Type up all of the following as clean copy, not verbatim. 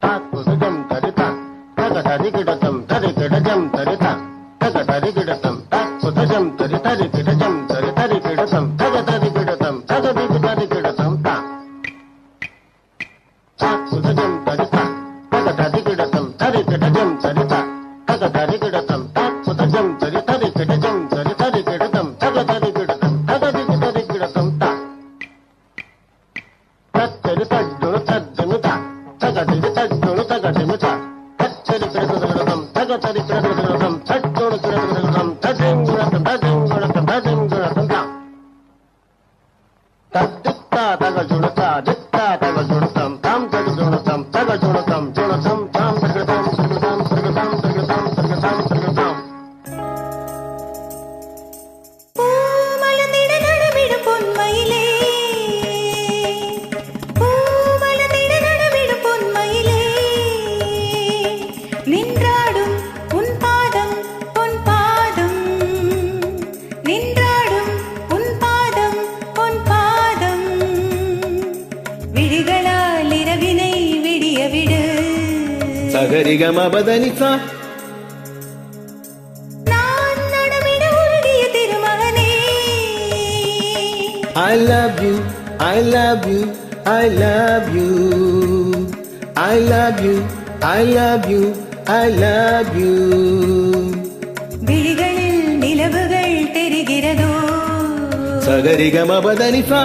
தாக்குதஜம் தரிதா தகதரிகிடதம் தரிகிடஜம் தரிதா தகதரிகிடதம் தாக்குதஜம் தரிதரிகிடஜம் தரிதரிகிடதம் தகதரிகிடதம் தகதிகிடதரிகிடதம் தா தாக்குதஜம் தரிதா தகதரிகிடதம் தரிகிடஜம் தரிதா தகதரிகிடதம் தாக்குதஜம் தரிதரிகிடஜம் தரிதரிகிடதம் தகதரிகிடதம் தகதிகிடதரிகிடதம் தா தத்தரி தஜ்ஜுனு தஜ்ஜுனுதா தகதிரி தஜ்ஜுனு தகதிமுதா தச்சரி கிடதரிகிடதம் தகதரி கிடதரிகிடதம் தஜ்ஜுனு கிடதரிகிடதம் தஜிங்குடதம் தஜிங்குடதம் தஜிங்குடதம் தா தத்தித்தா தகஜுனதா தித்தா தகஜுனதம் தாம் தகஜுனதம் தகஜுனதம் ஜுனதம் தாம் தகதம் தகதம் தகதம் தகதம் தகதம் தகதம் பூமலர்ந்திட நடமிடும் பொன்மயிலே பூமலர்ந்திட நடமிடும் பொன்மயிலே நின்றாடும் உன் பாதம் பொன் பாதம் நின்றாடும் உன் பாதம் பொன் பாதம் விழிகளால் இரவினை விடிய விடு சகரிகமபதனிசா நான் நடமிட உருகிய திருமகனே I love you, I love you, I love you, I love you, I love you, I love you. விழிகளில் நிலவுகள் தெரிகிறதோ சகரிகமபதனிசா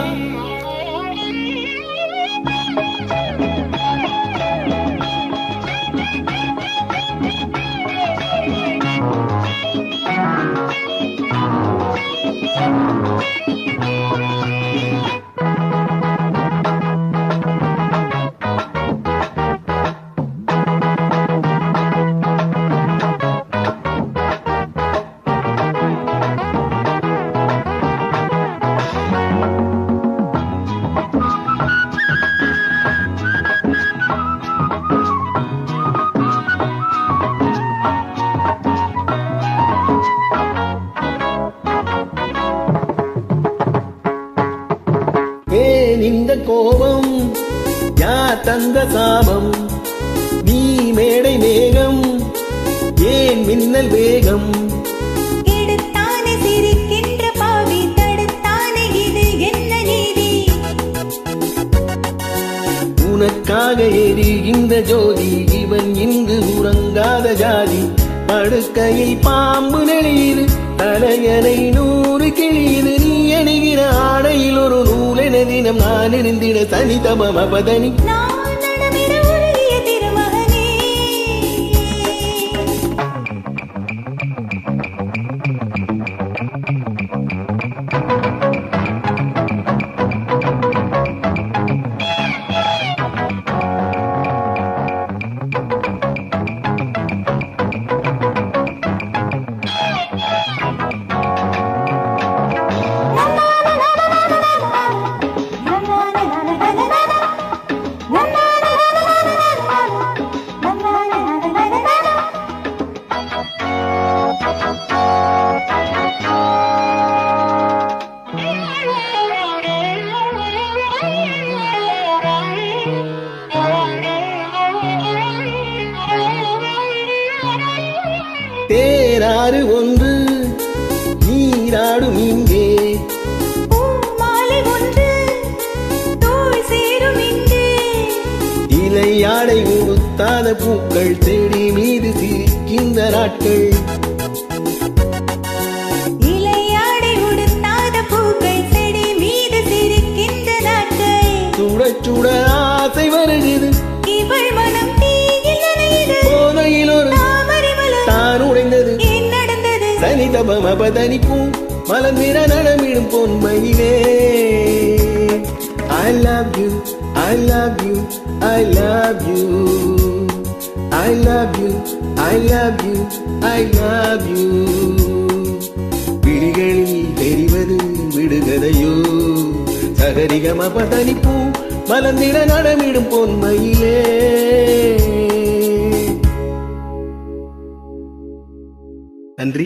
ஏன் இந்த கோபம் யார் தந்த சாபம் நீ மேடை மேகம் ஏன் மின்னல் வேகம் எடுத்தானே சிரிக்கின்ற பாவி தடுத்தானே இது என்ன நீதி உனக்காக எரிகின்ற ஜோதி இவன் இங்கு உறங்காத ஜாதி படுக்கையில் பாம்பு நெளியுது தலையணை 100 கிளியுது நீ அணிகிற ஆடையில் ஒரு நூலென தினம் நான் இருந்திட தனிதமம் அபதனி நான் நடமிட உருகிய திருமகனே தேராறு ஒன்று நீராடும் இங்கே பூமாலை ஒன்று தோள் சேரும் இங்கே இலையாடை உடுத்தாத பூக்கள் செடி மீது சிரிக்கின்ற நாட்கள் இலையாடை உடுத்தாத பூக்கள் செடி மீது சிரிக்கின்ற நாட்கள் சுட சுட ஆசை வருகிறது இவள் மனம் தீயில் நனையுது போதையில் ஒரு தாமரை மலர் தான் உடைந்தது ஏன் நடந்தது தனிதபம் அபதனிக்கும் மலர்ந்திட நடமிடும் பொன்மையிலே I love you, I love you, I love you, I love you, I love you, I love you. விழிகளில் தெரிவது விடுகதையோ சகரிகமபதனிப்பூ மலர்ந்திட நடமிடும் பொன்மையிலே. நன்றி.